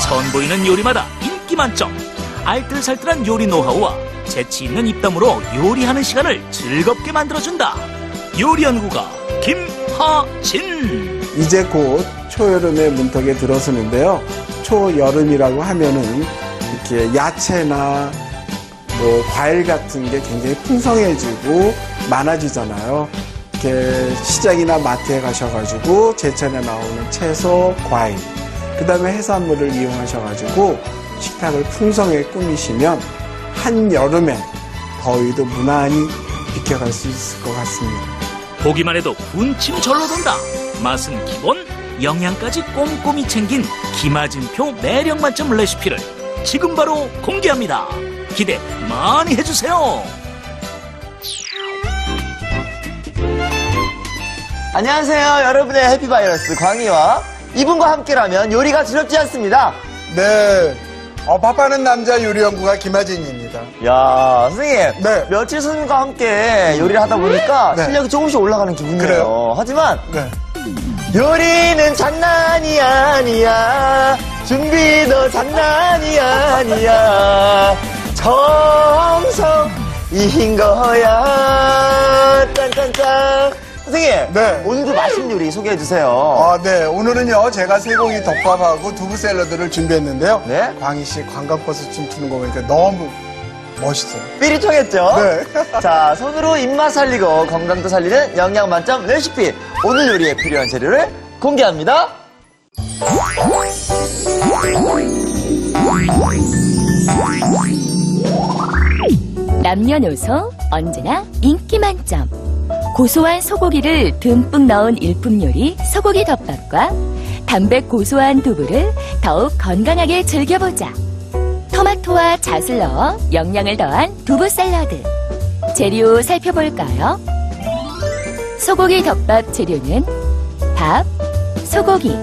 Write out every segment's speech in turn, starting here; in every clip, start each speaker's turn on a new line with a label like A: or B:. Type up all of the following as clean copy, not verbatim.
A: 선보이는 요리마다 인기 만점. 알뜰살뜰한 요리 노하우와 재치 있는 입담으로 요리하는 시간을 즐겁게 만들어준다. 요리연구가 김하진.
B: 이제 곧 초여름의 문턱에 들어서는데요. 초여름이라고 하면은 이렇게 야채나 뭐 과일 같은 게 굉장히 풍성해지고 많아지잖아요. 이렇게 시장이나 마트에 가셔가지고 제철에 나오는 채소, 과일, 그 다음에 해산물을 이용하셔가지고 식탁을 풍성하게 꾸미시면 한여름에 더위도 무난히 비켜갈 수 있을 것 같습니다.
A: 보기만 해도 군침 절로 돈다. 맛은 기본, 영양까지 꼼꼼히 챙긴 김하진표 매력 만점 레시피를 지금 바로 공개합니다. 기대 많이 해주세요.
C: 안녕하세요. 여러분의 해피바이러스 광희와 이분과 함께라면 요리가 두렵지 않습니다.
B: 네. 밥하는 남자 요리연구가 김하진입니다.
C: 야, 선생님.
B: 네.
C: 며칠 선생님과 함께 요리를 하다 보니까
B: 네.
C: 실력이 조금씩 올라가는 기분이에요.
B: 그래요?
C: 하지만
B: 네.
C: 요리는 장난이 아니야. 준비도 장난이 아니야. 정성인 거야. 짠짠짠. 선생님,
B: 네.
C: 오늘도 맛있는 요리 소개해 주세요.
B: 네. 오늘은요, 제가 쇠고기 덮밥하고 두부 샐러드를 준비했는데요.
C: 네.
B: 광희 씨 관광버스 춤추는 거 보니까 너무 멋있어요.
C: 삐릿하겠죠?
B: 네.
C: 자, 손으로 입맛 살리고 건강도 살리는 영양 만점 레시피. 오늘 요리에 필요한 재료를 공개합니다.
D: 남녀노소 언제나 인기 만점. 고소한 소고기를 듬뿍 넣은 일품 요리 소고기 덮밥과 담백 고소한 두부를 더욱 건강하게 즐겨보자. 토마토와 잣을 넣어 영양을 더한 두부 샐러드. 재료 살펴볼까요? 소고기 덮밥 재료는 밥, 소고기,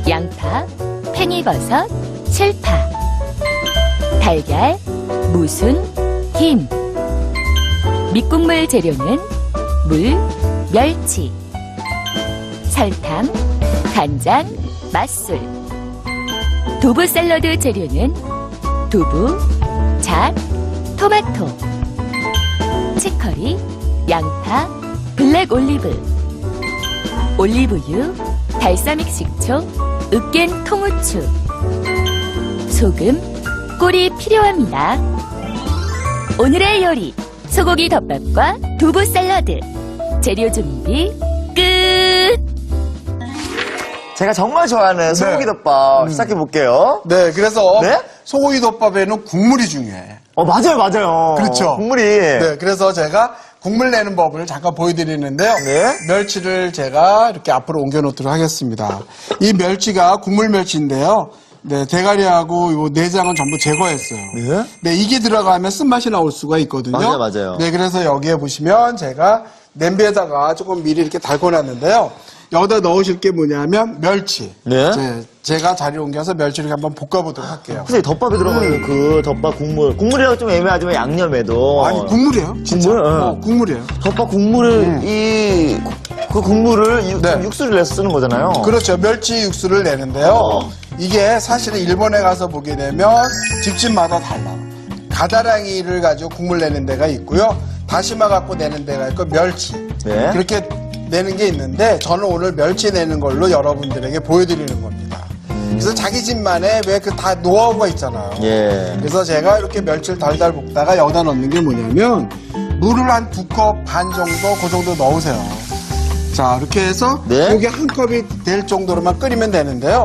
D: 양파, 팽이버섯, 실파, 달걀, 무순, 김. 밑국물 재료는 물, 멸치, 설탕, 간장, 맛술. 두부 샐러드 재료는 두부, 잣, 토마토, 치커리, 양파, 블랙 올리브, 올리브유, 발사믹 식초, 으깬 통후추, 소금, 꿀이 필요합니다. 오늘의 요리, 소고기 덮밥과 두부 샐러드. 재료 준비 끝!
C: 제가 정말 좋아하는 소고기 덮밥 시작해 볼게요.
B: 네, 그래서
C: 네?
B: 소고기 덮밥에는 국물이 중요해.
C: 맞아요, 맞아요.
B: 그렇죠.
C: 국물이.
B: 네, 그래서 제가 국물 내는 법을 잠깐 보여드리는데요.
C: 네.
B: 멸치를 제가 이렇게 앞으로 옮겨놓도록 하겠습니다. 이 멸치가 국물 멸치인데요. 네, 대가리하고 요 내장은 전부 제거했어요.
C: 네?
B: 네, 이게 들어가면 쓴맛이 나올 수가 있거든요.
C: 맞아요, 맞아요.
B: 네, 그래서 여기에 보시면 제가 냄비에다가 조금 미리 이렇게 달궈놨는데요. 여기다 넣으실 게 뭐냐면 멸치.
C: 네.
B: 제가 자리를 옮겨서 멸치를 한번 볶아보도록 할게요.
C: 선생님, 덮밥에 들어가는 그 덮밥 국물. 국물이라고 좀 애매하지만 양념에도.
B: 아니, 국물이에요. 진짜.
C: 국물?
B: 국물이에요.
C: 덮밥 국물을, 그 국물을
B: 네.
C: 육수를 내서 쓰는 거잖아요.
B: 그렇죠. 멸치 육수를 내는데요. 이게 사실은 일본에 가서 보게 되면 집집마다 달라. 가다랑이를 가지고 국물 내는 데가 있고요. 다시마 갖고 내는 데가 있고 멸치.
C: 네.
B: 그렇게 내는 게 있는데 저는 오늘 멸치 내는 걸로 여러분들에게 보여드리는 겁니다. 그래서 자기 집만의 왜 그 다 노하우가 있잖아요.
C: 예.
B: 그래서 제가 이렇게 멸치를 달달 볶다가 여기다 넣는 게 뭐냐면 물을 한 2컵 반 정도 그 정도 넣으세요. 자, 이렇게 해서
C: 네.
B: 이게 한 컵이 될 정도로만 끓이면 되는데요.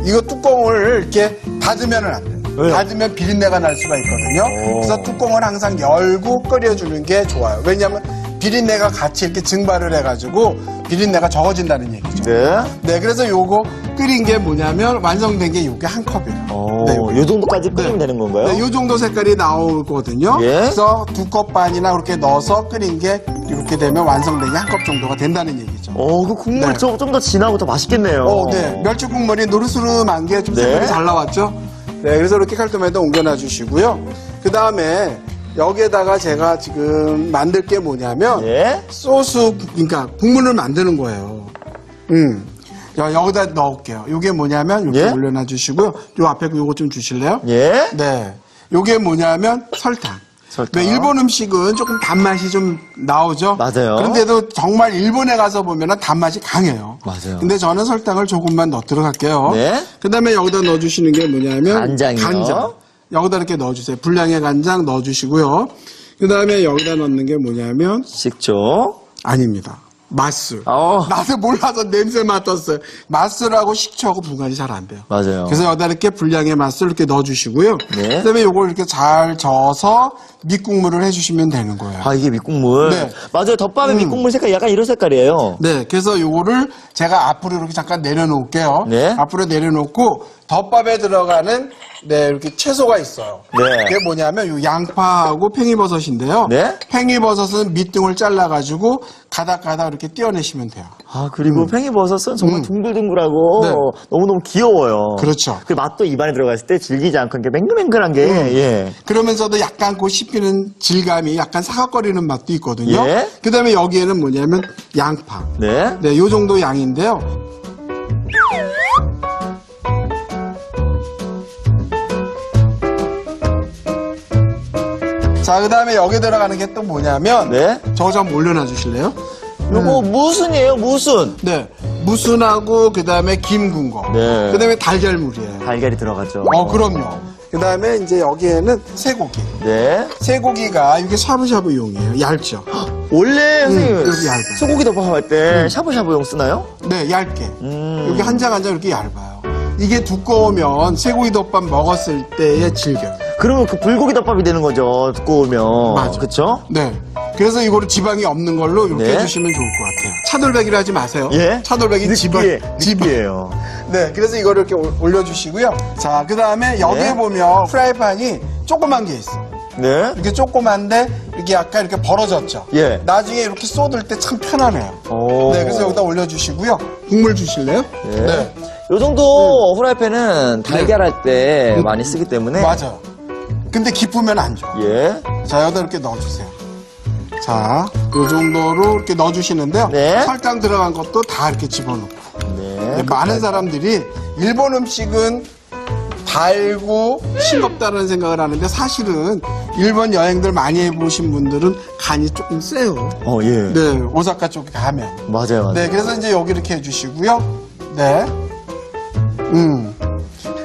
B: 이거 뚜껑을 이렇게 닫으면 안 돼요.
C: 왜요?
B: 닫으면 비린내가 날 수가 있거든요.
C: 오.
B: 그래서 뚜껑을 항상 열고 끓여주는 게 좋아요. 왜냐하면 비린내가 같이 이렇게 증발을 해가지고 비린내가 적어진다는 얘기죠.
C: 네.
B: 네, 그래서 요거 끓인 게 뭐냐면 완성된 게 요게 한 컵이에요. 네, 요게.
C: 요 정도까지 끓이면 되는 건가요?
B: 네, 요 정도 색깔이 나오거든요.
C: 예.
B: 그래서 2컵 반이나 그렇게 넣어서 끓인 게 이렇게 되면 완성된 게 한 컵 정도가 된다는 얘기죠.
C: 그 국물이
B: 네.
C: 좀 더 진하고 더 맛있겠네요.
B: 네. 멸치 국물이 노르스름한 게 좀
C: 네.
B: 색깔이 잘 나왔죠? 네, 그래서 이렇게 칼도메도 옮겨놔 주시고요. 그 다음에 여기에다가 제가 지금 만들 게 뭐냐면
C: 예?
B: 소스, 그러니까 국물을 만드는 거예요. 여기다 넣을게요. 요게 뭐냐면 이렇게
C: 예?
B: 올려놔 주시고요. 요 앞에 요거 좀 주실래요?
C: 예.
B: 네. 요게 뭐냐면 설탕.
C: 설탕.
B: 네, 일본 음식은 조금 단맛이 좀 나오죠?
C: 맞아요.
B: 그런데도 정말 일본에 가서 보면 단맛이 강해요.
C: 맞아요.
B: 근데 저는 설탕을 조금만 넣도록 할게요.
C: 네.
B: 그 다음에 여기다 넣어주시는 게 뭐냐면
C: 간장이요.
B: 간장. 여기다 이렇게 넣어주세요. 분량의 간장 넣어주시고요. 그 다음에 여기다 넣는 게 뭐냐면
C: 식초.
B: 아닙니다. 맛술.
C: 어.
B: 맛을 몰라서 냄새 맡았어요. 맛술하고 식초하고 분간이 잘 안 돼요.
C: 맞아요.
B: 그래서 여기다 이렇게 분량의 맛술 이렇게 넣어주시고요.
C: 네.
B: 그다음에 요걸 이렇게 잘 저어서 밑국물을 해주시면 되는 거예요.
C: 아, 이게 밑국물.
B: 네.
C: 맞아요. 덮밥의 밑국물 색깔이 약간 이런 색깔이에요.
B: 네, 그래서 요거를 제가 앞으로 이렇게 잠깐 내려놓을게요.
C: 네.
B: 앞으로 내려놓고 덮밥에 들어가는 네 이렇게 채소가 있어요.
C: 네.
B: 그게 뭐냐면 요 양파하고 팽이버섯인데요.
C: 네.
B: 팽이버섯은 밑둥을 잘라가지고 가닥가닥 이렇게 떼어내시면 돼요.
C: 아, 그리고 팽이버섯은 정말 둥글둥글하고
B: 네.
C: 너무너무 귀여워요.
B: 그렇죠.
C: 그 맛도 입안에 들어갔을 때 질기지 않고 이렇게 맹글맹글한 게, 예.
B: 그러면서도 약간 그 씹히는 질감이 약간 사각거리는 맛도 있거든요.
C: 예.
B: 그 다음에 여기에는 뭐냐면 양파.
C: 네.
B: 네, 요 정도 양인데요. 자, 그 다음에 여기 들어가는 게 또 뭐냐면
C: 네.
B: 저거 좀 올려놔 주실래요?
C: 요거 무순이에요, 무순.
B: 네, 무순하고 그 다음에 김 군 거.
C: 네.
B: 그 다음에 달걀물이에요.
C: 달걀이 들어가죠.
B: 그럼요. 그 다음에 이제 여기에는 쇠고기.
C: 네.
B: 쇠고기가 이게 샤브샤브용이에요. 얇죠?
C: 원래 선생님
B: 이렇게 얇아요.
C: 소고기 덮밥 할 때 샤브샤브용 쓰나요?
B: 네, 얇게. 여기 한 장 한 장 이렇게 얇아요. 이게 두꺼우면 쇠고기 덮밥 먹었을 때의 질겨요.
C: 그러면 그 불고기 덮밥이 되는 거죠. 두꺼우면.
B: 맞아.
C: 그쵸?
B: 네. 그래서 이거를 지방이 없는 걸로 이렇게
C: 네.
B: 해주시면 좋을 것 같아요. 차돌박이를 하지 마세요.
C: 예?
B: 차돌박이 지방.
C: 집이에요.
B: 네, 그래서 이거를 이렇게 올려주시고요. 자, 그 다음에 여기에
C: 네.
B: 보면 프라이팬이 조그만 게 있어요.
C: 네.
B: 이렇게 조그만데 이렇게 약간 이렇게 벌어졌죠.
C: 예.
B: 나중에 이렇게 쏟을 때 참 편하네요.
C: 오.
B: 네, 그래서 여기다 올려주시고요. 국물 주실래요?
C: 예.
B: 네.
C: 요 정도 후라이팬은 달걀 할 때 많이 쓰기 때문에.
B: 맞아요. 근데 깊으면 안 좋아.
C: 예.
B: 자, 여기다 이렇게 넣어주세요. 자, 요 정도로 이렇게 넣어주시는데요.
C: 네.
B: 설탕 들어간 것도 다 이렇게 집어넣고.
C: 네.
B: 많은 사람들이 일본 음식은 달고 싱겁다는 생각을 하는데 사실은 일본 여행들 많이 해보신 분들은 간이 조금 세요.
C: 예.
B: 네, 오사카 쪽에 가면.
C: 맞아요, 맞아요.
B: 네, 그래서 이제 여기 이렇게 해주시고요. 네.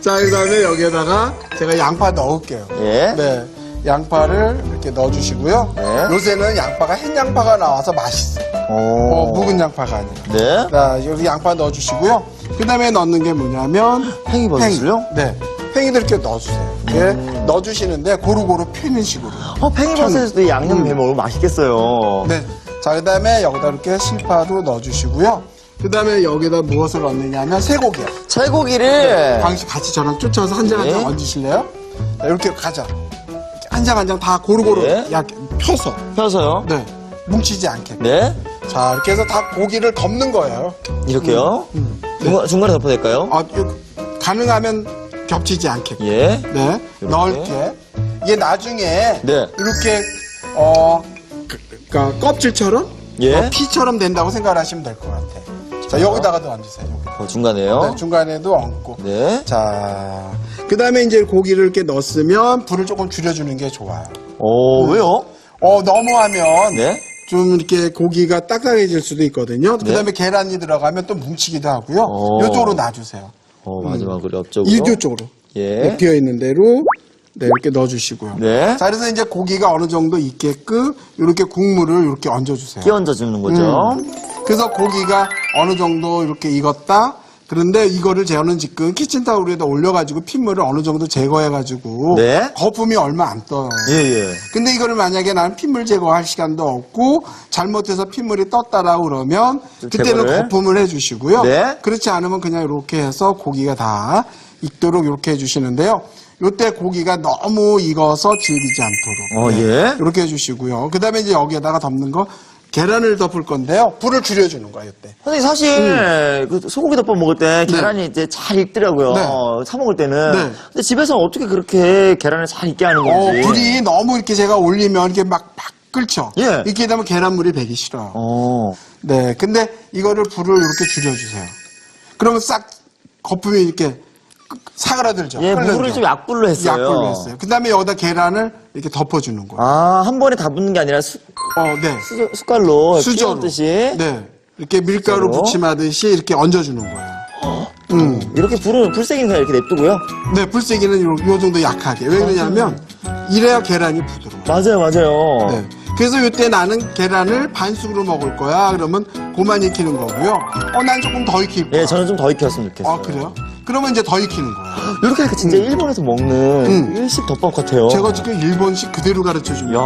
B: 자, 그 다음에 여기에다가 제가 양파 넣을게요.
C: 예.
B: 네. 양파를 이렇게 넣어주시고요.
C: 네.
B: 요새는 양파가 흰 양파가 나와서 맛있어요.
C: 오.
B: 묵은 양파가 아니라.
C: 네.
B: 자, 여기 양파 넣어주시고요. 그 다음에 넣는 게 뭐냐면.
C: 팽이버섯을요?
B: 네. 팽이도 이렇게 넣어주세요. 이렇게 넣어주시는데 고루고루 펴는 식으로.
C: 팽이버섯에서도 이 양념 배 먹으면 맛있겠어요.
B: 네. 자, 그 다음에 여기다 이렇게 실파로 넣어주시고요. 그 다음에 여기다 무엇을 넣느냐면 쇠고기요.
C: 쇠고기를.
B: 당신 같이 저랑 쫓아서 한 장 한 장
C: 네.
B: 얹으실래요? 자, 이렇게 가자. 한 장 한 장 다 고루고루
C: 네.
B: 얇게 펴서.
C: 펴서요.
B: 네. 뭉치지 않게.
C: 네.
B: 자, 이렇게 해서 다 고기를 덮는 거예요.
C: 이렇게요. 중간에 덮어야 될까요?
B: 가능하면 겹치지 않게.
C: 예.
B: 네. 넓게. 이게 나중에
C: 네.
B: 이렇게 그러니까 껍질처럼
C: 예.
B: 피처럼 된다고 생각을 하시면 될 것 같아요. 자, 여기다가도 얹으세요. 여기.
C: 중간에요.
B: 네, 중간에도 얹고.
C: 네.
B: 자, 그 다음에 이제 고기를 이렇게 넣었으면 불을 조금 줄여주는 게 좋아요.
C: 왜요?
B: 너무 하면
C: 네.
B: 좀 이렇게 고기가 딱딱해질 수도 있거든요. 그 다음에 계란이 들어가면 또 뭉치기도 하고요. 이쪽으로 놔주세요.
C: 마지막으로 옆쪽으로.
B: 이쪽으로.
C: 예.
B: 비어있는 대로 네, 이렇게 넣어주시고요.
C: 네.
B: 자, 그래서 이제 고기가 어느 정도 있게끔 이렇게 국물을 이렇게 얹어주세요.
C: 끼얹어 주는 거죠.
B: 그래서 고기가 어느 정도 이렇게 익었다. 그런데 이거를 저는 지금 키친타올 위에다 올려가지고 핏물을 어느 정도 제거해가지고
C: 네.
B: 거품이 얼마 안 떠요.
C: 예.
B: 근데 이거를 만약에 나는 핏물 제거할 시간도 없고 잘못해서 핏물이 떴다라고 그러면 그때는
C: 제거를?
B: 거품을 해주시고요.
C: 네.
B: 그렇지 않으면 그냥 이렇게 해서 고기가 다 익도록 이렇게 해주시는데요. 요때 고기가 너무 익어서 질기지 않도록
C: 예.
B: 이렇게 해주시고요. 그 다음에 이제 여기에다가 덮는 거 계란을 덮을 건데요. 불을 줄여주는 거예요, 이때.
C: 선생님 사실 그 소고기 덮밥 먹을 때 계란이 이제 잘 익더라고요.
B: 네.
C: 사 먹을 때는.
B: 네.
C: 근데 집에서 어떻게 그렇게 계란을 잘 익게 하는 건지.
B: 불이 너무 이렇게 제가 올리면 이렇게 막 끓죠.
C: 예.
B: 이렇게 되면 계란물이 배기 싫어요.
C: 어.
B: 네, 근데 이거를 불을 이렇게 줄여주세요. 그러면 싹 거품이 이렇게 사그라들죠.
C: 예,
B: 끓는
C: 물을
B: 게.
C: 좀 약불로 했어요.
B: 약불로 했어요. 그 다음에 여기다 계란을 이렇게 덮어주는 거예요.
C: 아, 한 번에 다 붓는 게 아니라
B: 네.
C: 숟갈로
B: 수저로.
C: 듯이
B: 네. 이렇게 밀가루
C: 수저로.
B: 부침하듯이 이렇게 얹어주는 거예요.
C: 이렇게 불세긴 그냥 이렇게 냅두고요.
B: 네, 불세기는 요 정도 약하게. 왜 그러냐면, 이래야 계란이 부드러워요.
C: 맞아요.
B: 네. 그래서 이때 나는 계란을 반숙으로 먹을 거야. 그러면 고만 익히는 거고요. 난 조금 더 익힐 거야.
C: 예, 저는 좀 더 익혔으면 좋겠어요.
B: 그래요? 그러면 이제 더 익히는 거예요.
C: 이렇게 하니까 진짜 일본에서 먹는 일식 덮밥 같아요.
B: 제가 지금 일본식 그대로 가르쳐 줍니다.
C: 야.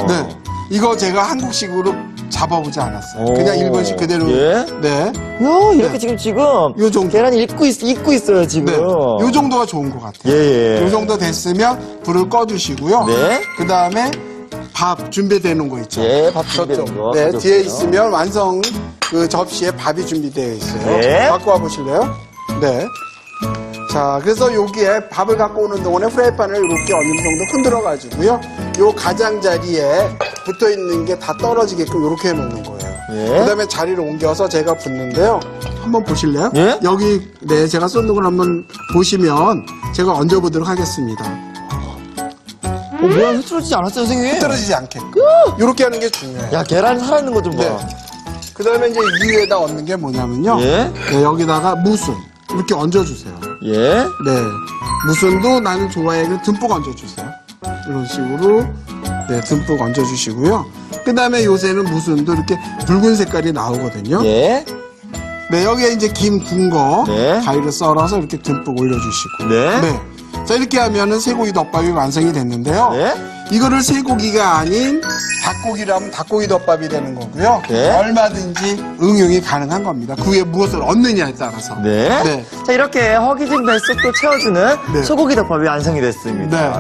B: 네. 이거 제가 한국식으로 잡아보지 않았어요.
C: 오.
B: 그냥 일본식 그대로.
C: 예?
B: 네.
C: 야, 이렇게 지금
B: 요 정도.
C: 계란이 익고 있어요, 지금.
B: 네. 요 정도가 좋은 것 같아요.
C: 예, 예.
B: 요 정도 됐으면 불을 꺼두시고요.
C: 네.
B: 그 다음에 밥 준비되는 거 있죠.
C: 예, 밥 준비되는
B: 저쪽.
C: 거
B: 네,
C: 가져올게요.
B: 뒤에 있으면 완성 그 접시에 밥이 준비되어 있어요.
C: 네.
B: 갖고 와 보실래요? 네. 자, 그래서 여기에 밥을 갖고 오는 동안에 프라이팬을 이렇게 어느 정도 흔들어 가지고요. 요 가장자리에 붙어 있는 게 다 떨어지게끔 이렇게 해 놓는 거예요.
C: 예.
B: 그다음에 자리를 옮겨서 제가 붓는데요. 한번 보실래요?
C: 예?
B: 여기 네, 제가 쏟는 걸 한번 보시면 제가 얹어 보도록 하겠습니다.
C: 모양 흐트러지지 않았어요, 선생님?
B: 떨어지지 않게끔. 이렇게 하는 게 중요해요.
C: 야, 계란 살아있는 거 좀 봐.
B: 네. 그다음에 이제 이 위에다 얹는 게 뭐냐면요.
C: 예?
B: 네, 여기다가 무순 이렇게 얹어주세요.
C: 예.
B: 네, 무순도 나는 좋아해. 듬뿍 얹어주세요. 이런 식으로 네, 듬뿍 얹어주시고요. 그다음에 요새는 무순도 이렇게 붉은 색깔이 나오거든요.
C: 예.
B: 네, 여기에 이제 김 구운 거
C: 네.
B: 가위로 썰어서 이렇게 듬뿍 올려주시고.
C: 네.
B: 자, 이렇게 하면은 쇠고기 덮밥이 완성이 됐는데요.
C: 네.
B: 이거를 쇠고기가 아닌 닭고기라면 닭고기 덮밥이 되는 거고요.
C: 네.
B: 얼마든지 응용이 가능한 겁니다. 그 위에 무엇을 얹느냐에 따라서.
C: 네.
B: 네.
C: 자, 이렇게 허기진 뱃속도 채워주는
B: 네.
C: 소고기 덮밥이 완성이 됐습니다.
B: 네.